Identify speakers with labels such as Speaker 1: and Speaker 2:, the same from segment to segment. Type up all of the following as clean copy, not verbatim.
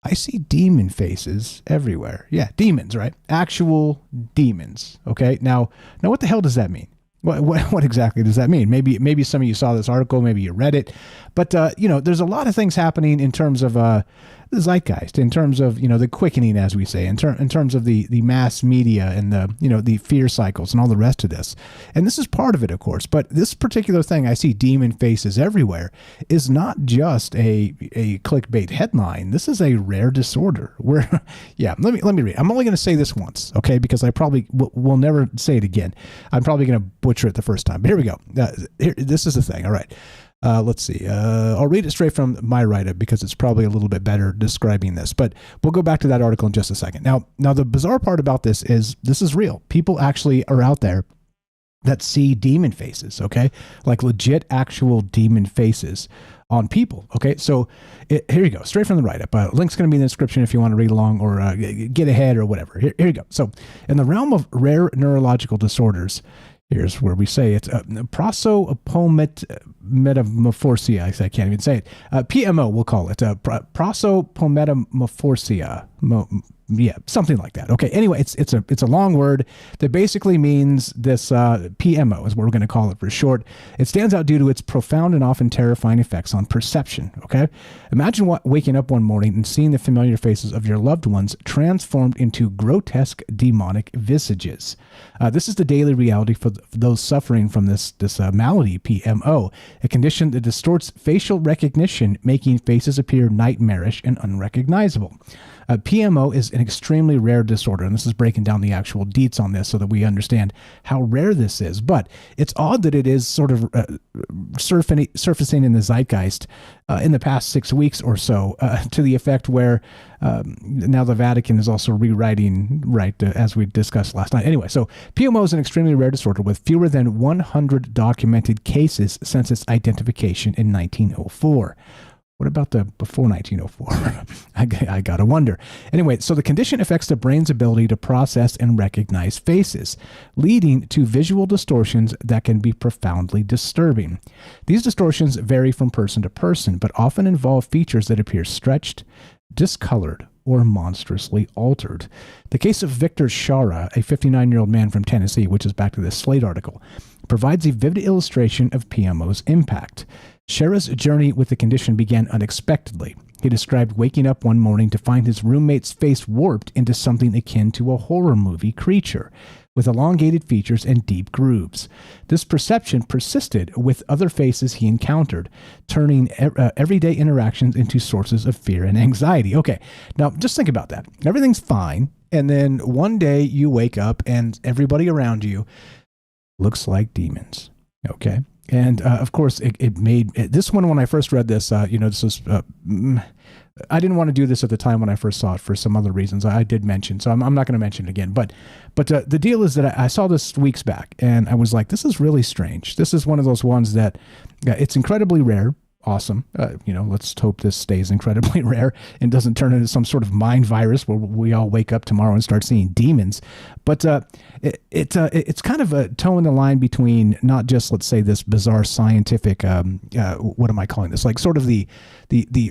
Speaker 1: I see demon faces everywhere. Yeah, demons, right? Actual demons. Okay. Now what the hell does that mean? What exactly does that mean? Maybe some of you saw this article, maybe you read it, but there's a lot of things happening in terms of the zeitgeist, in terms of the quickening, as we say, in terms of the mass media and the fear cycles and all the rest of this. And this is part of it, of course. But this particular thing, I see demon faces everywhere, is not just a clickbait headline. This is a rare disorder. Where, yeah, let me read. I'm only going to say this once, okay? Because I probably will never say it again. I'm probably going to butcher it the first time. But here we go. This is the thing. All right. Let's see. I'll read it straight from my write-up because it's probably a little bit better describing this. But we'll go back to that article in just a second. Now the bizarre part about this is real. People actually are out there that see demon faces, okay? Like legit actual demon faces on people, okay? So here you go, straight from the write-up. Link's going to be in the description if you want to read along or get ahead or whatever. Here you go. So in the realm of rare neurological disorders, here's where we say it's prosopometamorphosia. I can't even say it. PMO, we'll call it. Prosopometamorphosia. Yeah, something like that. Okay. Anyway, it's a long word that basically means this. PMO is what we're going to call it for short. It stands out due to its profound and often terrifying effects on perception. Okay. Imagine waking up one morning and seeing the familiar faces of your loved ones transformed into grotesque demonic visages. This is the daily reality for those suffering from this malady, PMO, a condition that distorts facial recognition, making faces appear nightmarish and unrecognizable. PMO is an extremely rare disorder, and this is breaking down the actual deets on this so that we understand how rare this is. But it's odd that it is sort of surfacing in the zeitgeist in the past 6 weeks or so, to the effect where now the Vatican is also rewriting, as we discussed last night. Anyway, so PMO is an extremely rare disorder with fewer than 100 documented cases since its identification in 1904. What about the before 1904? I gotta wonder. Anyway, so the condition affects the brain's ability to process and recognize faces, leading to visual distortions that can be profoundly disturbing. These distortions vary from person to person, but often involve features that appear stretched, discolored, or monstrously altered. The case of Victor Shara, a 59-year-old man from Tennessee, which is back to this Slate article, provides a vivid illustration of PMO's impact. Shara's journey with the condition began unexpectedly. He described waking up one morning to find his roommate's face warped into something akin to a horror movie creature, with elongated features and deep grooves. This perception persisted with other faces he encountered, turning everyday interactions into sources of fear and anxiety. Okay, now just think about that. Everything's fine, and then one day you wake up and everybody around you looks like demons. Okay? And of course, it made this one when I first read this. This was I didn't want to do this at the time when I first saw it for some other reasons I did mention, so I'm not going to mention it again. But the deal is that I saw this weeks back, and I was like, this is really strange. This is one of those ones that it's incredibly rare. Awesome. Let's hope this stays incredibly rare and doesn't turn into some sort of mind virus where we all wake up tomorrow and start seeing demons. But it's kind of a towing the line between not just, let's say, this bizarre scientific, what am I calling this? Like sort of the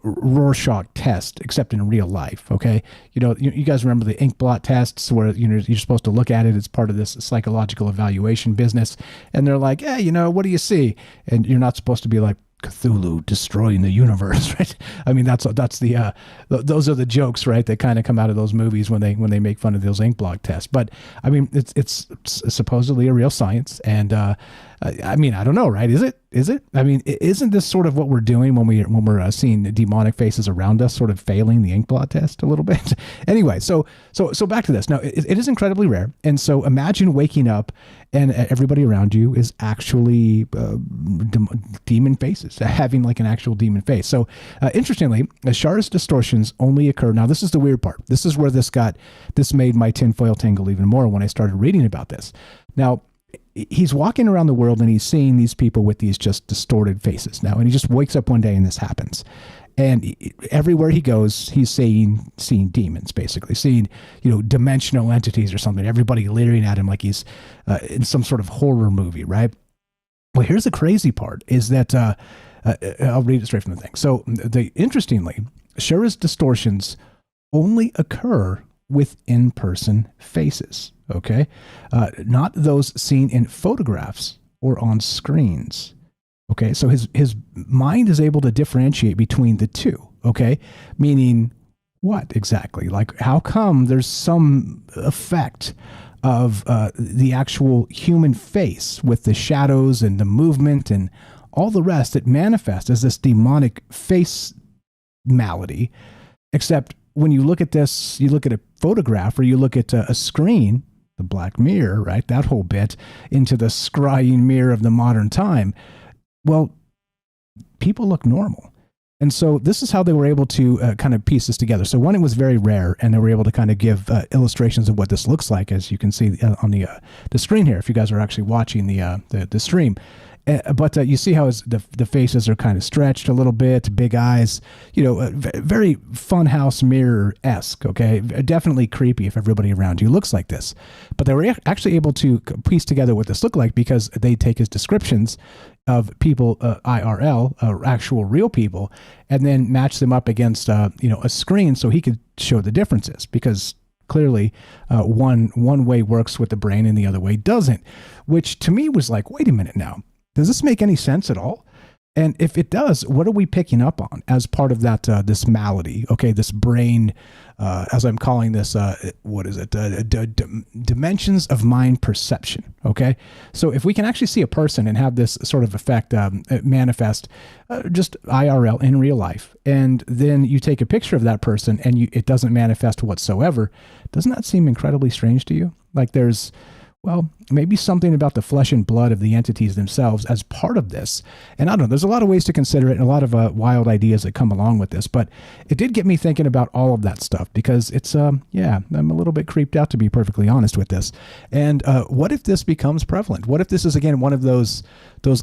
Speaker 1: Rorschach test, except in real life. Okay. You guys remember the ink blot tests where, you're supposed to look at it as part of this psychological evaluation business. And they're like, what do you see? And you're not supposed to be like, Cthulhu destroying the universe, right? I mean, that's the those are the jokes, right? That kind of come out of those movies when they make fun of those ink blot tests. But I mean, it's supposedly a real science, and I mean, I don't know, right? Is it? I mean, isn't this sort of what we're doing when we're seeing demonic faces around us, sort of failing the ink blot test a little bit? Anyway, so back to this. Now, it is incredibly rare, and so imagine waking up and everybody around you is actually demon faces, having like an actual demon face. So interestingly, Shara's distortions only occur. Now, this is the weird part. This is where this made my tinfoil tingle even more when I started reading about this. Now, he's walking around the world and he's seeing these people with these just distorted faces now. And he just wakes up one day and this happens. And everywhere he goes, he's seeing demons, basically seeing, dimensional entities or something. Everybody leering at him like he's in some sort of horror movie, right? Well, here's the crazy part is that I'll read it straight from the thing. So interestingly, Shara's distortions only occur with in-person faces, okay? Not those seen in photographs or on screens. Okay, so his mind is able to differentiate between the two, okay? Meaning what exactly? Like, how come there's some effect of the actual human face with the shadows and the movement and all the rest that manifests as this demonic face malady, except when you look at this, you look at a photograph or you look at a screen, the black mirror, right? That whole bit into the scrying mirror of the modern time. Well, people look normal. And so this is how they were able to kind of piece this together. So one, it was very rare, and they were able to kind of give illustrations of what this looks like, as you can see on the screen here, if you guys are actually watching the stream. But you see how the faces are kind of stretched a little bit, big eyes, very funhouse mirror-esque, okay? Definitely creepy if everybody around you looks like this. But they were actually able to piece together what this looked like because they take his descriptions of people, IRL, actual real people, and then match them up against, a screen so he could show the differences because clearly one way works with the brain and the other way doesn't, which to me was like, wait a minute now. Does this make any sense at all? And if it does, what are we picking up on as part of that this malady? Okay, this brain, as I'm calling this, what is it? Dimensions of mind perception. Okay, so if we can actually see a person and have this sort of effect manifest just IRL in real life, and then you take a picture of that person and it doesn't manifest whatsoever, doesn't that seem incredibly strange to you? Like there's maybe something about the flesh and blood of the entities themselves as part of this. And I don't know, there's a lot of ways to consider it and a lot of wild ideas that come along with this, but it did get me thinking about all of that stuff because it's, I'm a little bit creeped out, to be perfectly honest with this. And what if this becomes prevalent? What if this is, again, one of those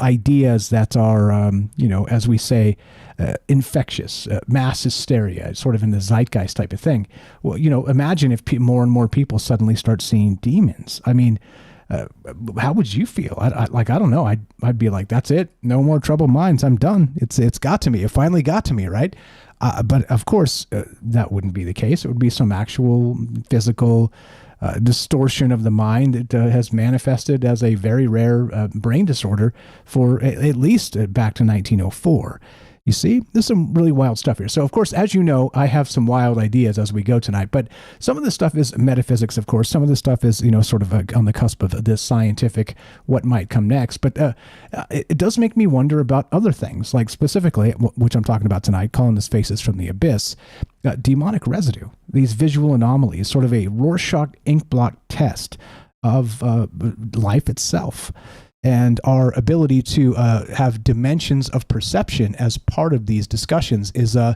Speaker 1: ideas that are, as we say, infectious, mass hysteria, sort of in the zeitgeist type of thing. Well, imagine if more and more people suddenly start seeing demons. I mean, how would you feel? I don't know. I'd be like, that's it. No more troubled minds. I'm done. It's got to me. It finally got to me, right? But of course, that wouldn't be the case. It would be some actual physical distortion of the mind that has manifested as a very rare brain disorder for at least back to 1904. You see, there's some really wild stuff here. So, of course, as you know, I have some wild ideas as we go tonight, but some of this stuff is metaphysics, of course. Some of this stuff is, sort of on the cusp of this scientific, what might come next. But it does make me wonder about other things, like specifically, which I'm talking about tonight, calling this Faces from the Abyss, demonic residue, these visual anomalies, sort of a Rorschach ink blot test of life itself. And our ability to have dimensions of perception as part of these discussions is, that's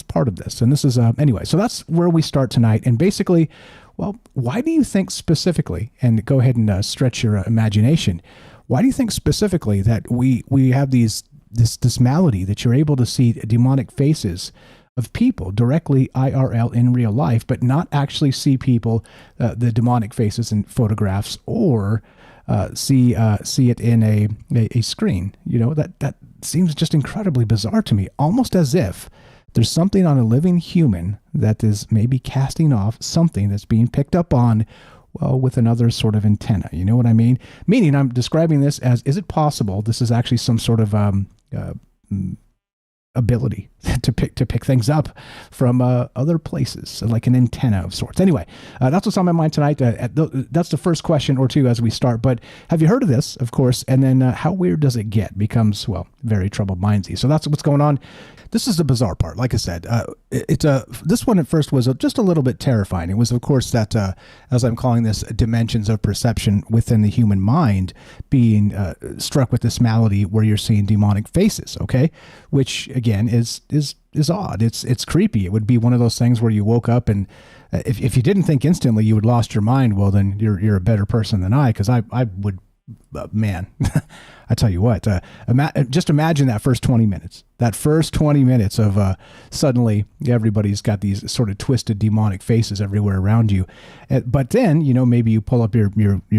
Speaker 1: part of this. And this is, anyway, so that's where we start tonight. And basically, why do you think specifically, and go ahead and stretch your imagination, why do you think specifically that we have this malady that you're able to see demonic faces of people directly IRL in real life, but not actually see people, the demonic faces in photographs or see it in a screen? That seems just incredibly bizarre to me, almost as if there's something on a living human that is maybe casting off something that's being picked up on, with another sort of antenna. You know what I mean? Meaning, I'm describing this as, is it possible this is actually some sort of ability to pick things up from other places, like an antenna of sorts. Anyway, that's what's on my mind tonight. That's the first question or two as we start. But have you heard of this, of course? And then how weird does it get? Becomes, very troubled mindsy. So that's what's going on. This is the bizarre part. Like I said, this one at first was just a little bit terrifying. It was, of course, that, as I'm calling this, dimensions of perception within the human mind being struck with this malady where you're seeing demonic faces, okay? Which, again, is odd. It's creepy. It would be one of those things where you woke up and if you didn't think instantly you had lost your mind, well, then you're a better person than I, because I would, man, I tell you what, just imagine that first 20 minutes. That first 20 minutes of suddenly everybody's got these sort of twisted demonic faces everywhere around you. But then, maybe you pull up your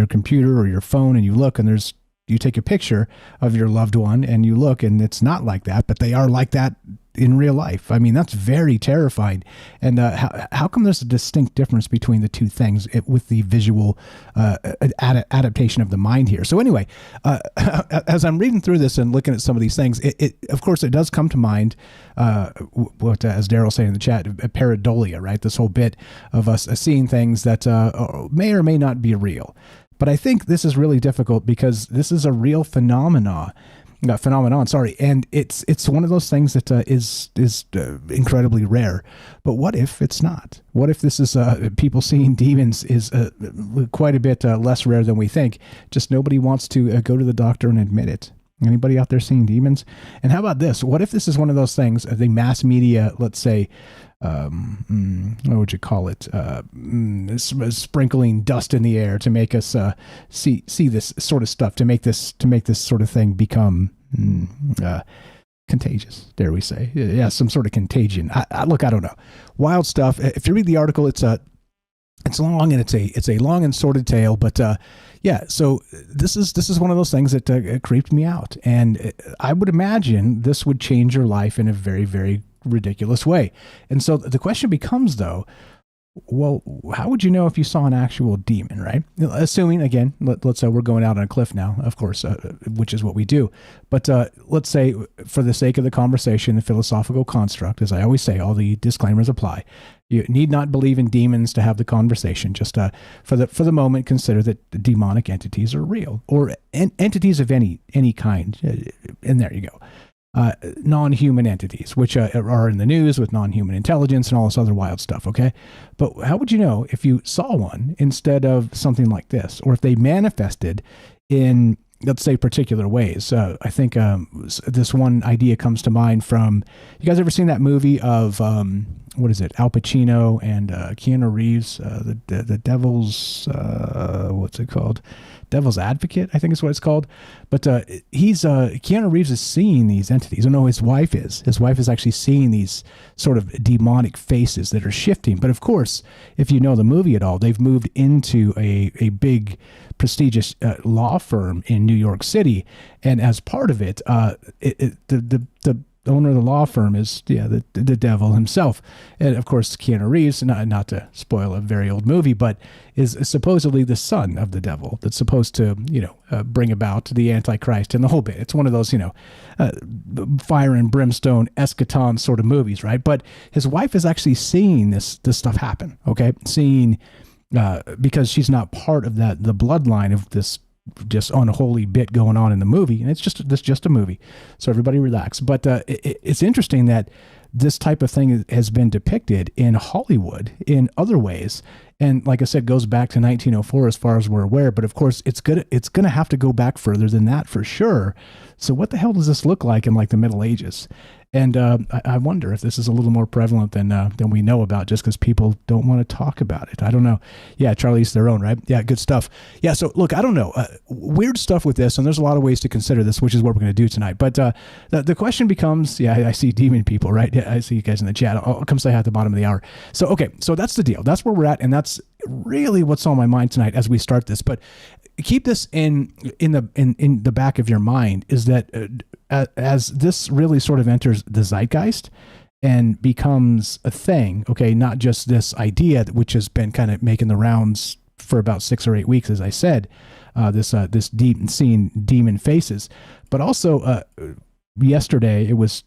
Speaker 1: computer or your phone and you look and you take a picture of your loved one and you look and it's not like that, but they are like that in real life. I mean, that's very terrifying. And how come there's a distinct difference between the two things with the visual adaptation of the mind here? So anyway, as I'm reading through this and looking at some of these things, it of course, it does come to mind what, as Daryl saying in the chat, pareidolia, right? This whole bit of us seeing things that may or may not be real. But I think this is really difficult because this is a real phenomenon, and it's one of those things that is incredibly rare. But what if it's not? What if this is people seeing demons is quite a bit less rare than we think? Just nobody wants to go to the doctor and admit it. Anybody out there seeing demons? And how about this? What if this is one of those things, the mass media, let's say, what would you call it? Sprinkling dust in the air to make us see this sort of stuff, to make this sort of thing become contagious, dare we say? Yeah, some sort of contagion. Look, I don't know. Wild stuff. If you read the article, it's long and it's a long and sordid tale, but yeah. So this is one of those things that creeped me out, and I would imagine this would change your life in a very, very ridiculous way. And so the question becomes, though, well, how would you know if you saw an actual demon, right? Assuming, again, let's say we're going out on a cliff now, of course, which is what we do. But let's say, for the sake of the conversation, the philosophical construct, as I always say, all the disclaimers apply. You need not believe in demons to have the conversation. Just for the moment, consider that demonic entities are real, or entities of any kind. And there you go. Non-human entities, which are in the news with non-human intelligence and all this other wild stuff, okay? But how would you know if you saw one instead of something like this, or if they manifested in, let's say, particular ways? I think this one idea comes to mind from, you guys ever seen that movie of, what is it, Al Pacino and Keanu Reeves, the Devil's, what's it called? Devil's Advocate, I think is what it's called. But Keanu Reeves is seeing these entities. I know his wife is. His wife is actually seeing these sort of demonic faces that are shifting. But of course, if you know the movie at all, they've moved into a big, prestigious law firm in New York City. And as part of it, the owner of the law firm is the devil himself. And of course, Keanu Reeves, not to spoil a very old movie, but is supposedly the son of the devil that's supposed to, bring about the Antichrist and the whole bit. It's one of those, fire and brimstone eschaton sort of movies, right? But his wife is actually seeing this stuff happen, okay? Seeing, because she's not part of the bloodline of this just unholy bit going on in the movie, and it's just a movie, so everybody relax. But it's interesting that this type of thing has been depicted in Hollywood in other ways, and like I said, goes back to 1904 as far as we're aware. But of course, it's gonna have to go back further than that for sure. So what the hell does this look like in like the Middle Ages? And I wonder if this is a little more prevalent than we know about, just because people don't want to talk about it. I don't know. Yeah, Charlie's their own, right? Yeah, good stuff. Yeah, so look, I don't know. Weird stuff with this, and there's a lot of ways to consider this, which is what we're going to do tonight. But the question becomes, yeah, I see demon people, right? Yeah, I see you guys in the chat. I'll come say hi at the bottom of the hour. So, okay, so that's the deal. That's where we're at, and that's really what's on my mind tonight as we start this. But keep this in the back of your mind, is that as this really sort of enters the zeitgeist and becomes a thing, okay, not just this idea which has been kind of making the rounds for about 6 or 8 weeks, as I said, this deep seeing demon faces, but also yesterday it was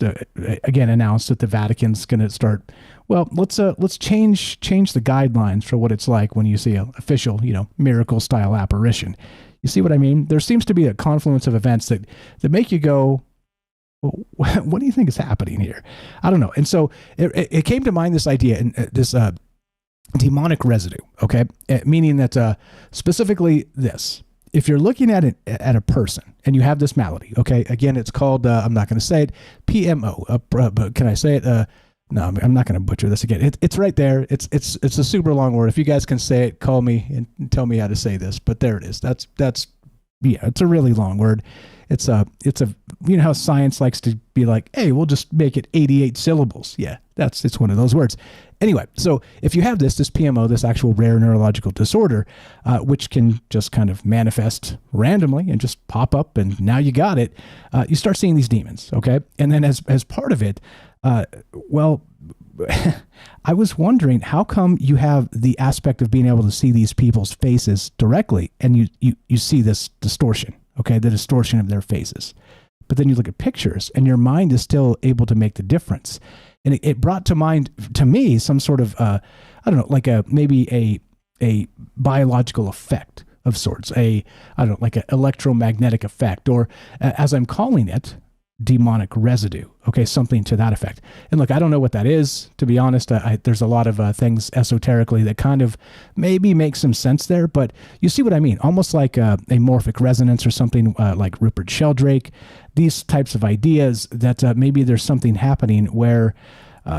Speaker 1: again announced that the Vatican's going to start. Well, let's change the guidelines for what it's like when you see an official, miracle style apparition. You see what I mean? There seems to be a confluence of events that make you go, well, what do you think is happening here? I don't know. And so it came to mind, this idea, and this demonic residue. Okay, meaning that specifically this. If you're looking at a person and you have this malady, okay, again, it's called, I'm not going to say it, PMO, but can I say it? No, I'm not going to butcher this again. It's right there. It's a super long word. If you guys can say it, call me and tell me how to say this. But there it is. That's yeah. It's a really long word. It's how science likes to be like, hey, we'll just make it 88 syllables. Yeah, it's one of those words. Anyway, so if you have this PMO, this actual rare neurological disorder, which can just kind of manifest randomly and just pop up, and now you got it, you start seeing these demons, okay? And then as part of it, Well, I was wondering how come you have the aspect of being able to see these people's faces directly, and you see this distortion, okay, the distortion of their faces. But then you look at pictures, and your mind is still able to make the difference. And it brought to mind to me some sort of I don't know, like maybe a biological effect of sorts, I don't know, like an electromagnetic effect, or as I'm calling it, demonic residue. Okay, something to that effect. And look, I don't know what that is, to be honest. There's a lot of things esoterically that kind of maybe make some sense there, but you see what I mean? Almost like amorphic resonance or something like Rupert Sheldrake. These types of ideas that maybe there's something happening where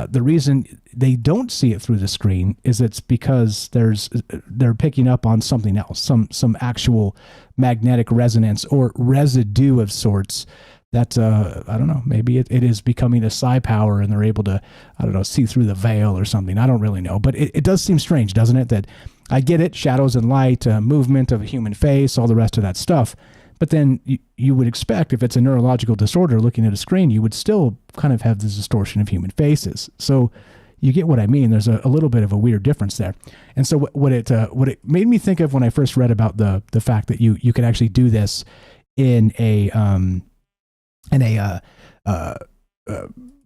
Speaker 1: the reason they don't see it through the screen is it's because they're picking up on something else, some actual magnetic resonance or residue of sorts that, I don't know, maybe it is becoming a psi power and they're able to, I don't know, see through the veil or something. I don't really know, but it does seem strange, doesn't it? That I get it, shadows and light, movement of a human face, all the rest of that stuff. But then you would expect if it's a neurological disorder looking at a screen, you would still kind of have this distortion of human faces. So you get what I mean. There's a little bit of a weird difference there. And so what it made me think of when I first read about the fact that you could actually do this in a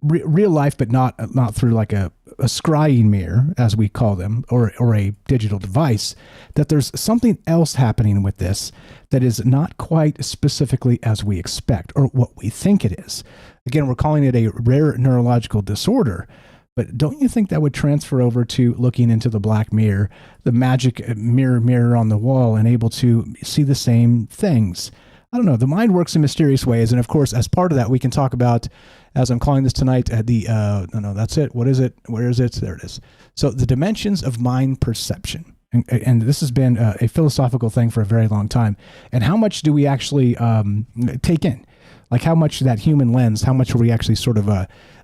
Speaker 1: real life, but not through like a scrying mirror, as we call them, or a digital device, that there's something else happening with this that is not quite specifically as we expect or what we think it is. Again, we're calling it a rare neurological disorder, but don't you think that would transfer over to looking into the black mirror, the magic mirror on the wall, and able to see the same things? I don't know. The mind works in mysterious ways. And of course, as part of that, we can talk about, as I'm calling this tonight, no, that's it. What is it? Where is it? There it is. So the dimensions of mind perception. And this has been a philosophical thing for a very long time. And how much do we actually take in? Like how much that human lens, how much are we actually sort of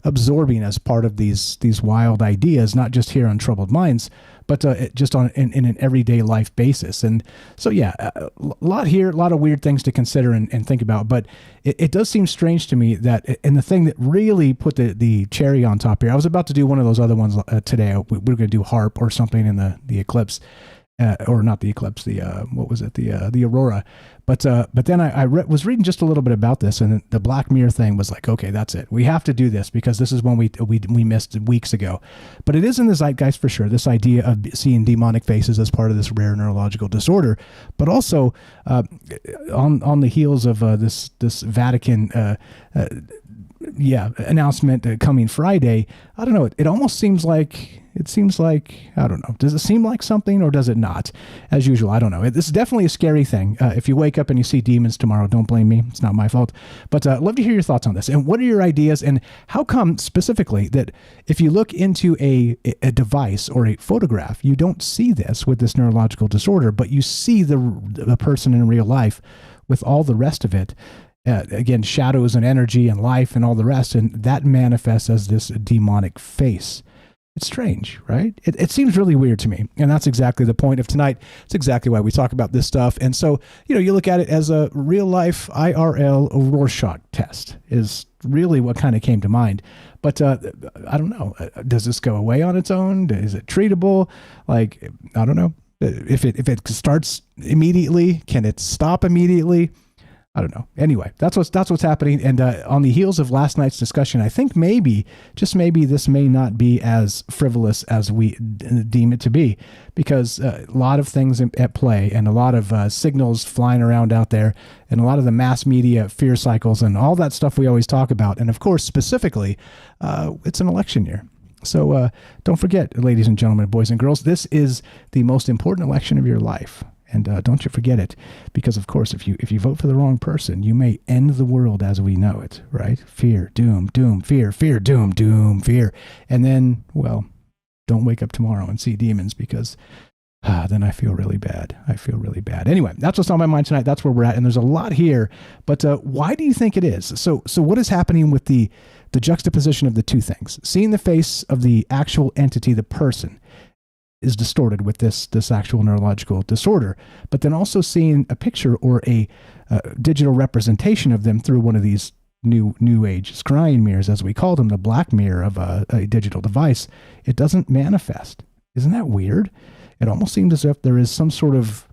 Speaker 1: absorbing as part of these wild ideas, not just here on Troubled Minds, but just in an everyday life basis. And so, yeah, a lot here, a lot of weird things to consider and think about. But it does seem strange to me that, and the thing that really put the cherry on top here, I was about to do one of those other ones today. We were going to do HARP or something in the eclipse. Or not the eclipse, what was it? The aurora. But then I was reading just a little bit about this, and the Black Mirror thing was like, okay, that's it. We have to do this because this is one we missed weeks ago. But it is in the zeitgeist for sure, this idea of seeing demonic faces as part of this rare neurological disorder. But also on the heels of this Vatican announcement coming Friday, I don't know, it almost seems like, I don't know, does it seem like something or does it not? As usual, I don't know. This is definitely a scary thing. If you wake up and you see demons tomorrow, don't blame me. It's not my fault. But I'd love to hear your thoughts on this. And what are your ideas? And how come specifically that if you look into a device or a photograph, you don't see this with this neurological disorder, but you see the person in real life with all the rest of it? Again, shadows and energy and life and all the rest, and that manifests as this demonic face. It's strange, right? It seems really weird to me, and that's exactly the point of tonight. It's exactly why we talk about this stuff. And so, you look at it as a real-life IRL Rorschach test is really what kind of came to mind. But I don't know. Does this go away on its own? Is it treatable? Like, I don't know. If it starts immediately, can it stop immediately? I don't know. Anyway, that's what's happening. And on the heels of last night's discussion, I think maybe, just maybe, this may not be as frivolous as we deem it to be, because a lot of things at play and a lot of signals flying around out there and a lot of the mass media fear cycles and all that stuff we always talk about. And of course, specifically, it's an election year. So don't forget, ladies and gentlemen, boys and girls, this is the most important election of your life. And don't you forget it, because of course, if you vote for the wrong person, you may end the world as we know it, right? Fear, doom, doom, fear, fear, doom, doom, fear. And then, well, don't wake up tomorrow and see demons, because then I feel really bad. I feel really bad. Anyway, that's what's on my mind tonight. That's where we're at. And there's a lot here. But why do you think it is? So what is happening with the juxtaposition of the two things? Seeing the face of the actual entity, the person, is distorted with this actual neurological disorder, but then also seeing a picture or a digital representation of them through one of these new age scrying mirrors, as we call them, the black mirror of a digital device, it doesn't manifest. Isn't that weird? It almost seems as if there is some sort of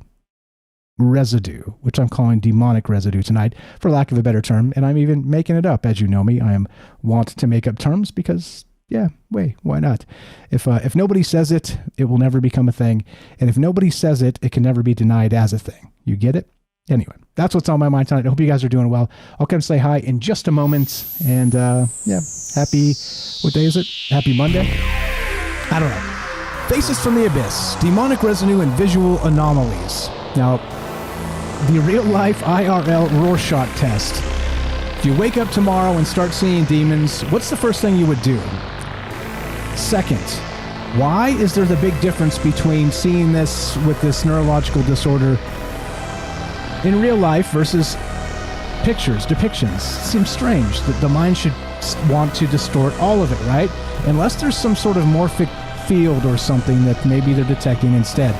Speaker 1: residue, which I'm calling demonic residue tonight, for lack of a better term, and I'm even making it up. As you know me, I am wont to make up terms because, yeah, why not? If nobody says it, it will never become a thing, and if nobody says it, it can never be denied as a thing. You get it? Anyway, that's what's on my mind tonight. I hope you guys are doing well. I'll come say hi in just a moment, and happy, what day is it? Happy Monday? I don't know. Faces from the Abyss, Demonic Residue and Visual Anomalies. Now, the real-life IRL Rorschach test. If you wake up tomorrow and start seeing demons, what's the first thing you would do? Second, why is there the big difference between seeing this with this neurological disorder in real life versus depictions? Seems strange that the mind should want to distort all of it, right? Unless there's some sort of morphic field or something that maybe they're detecting instead.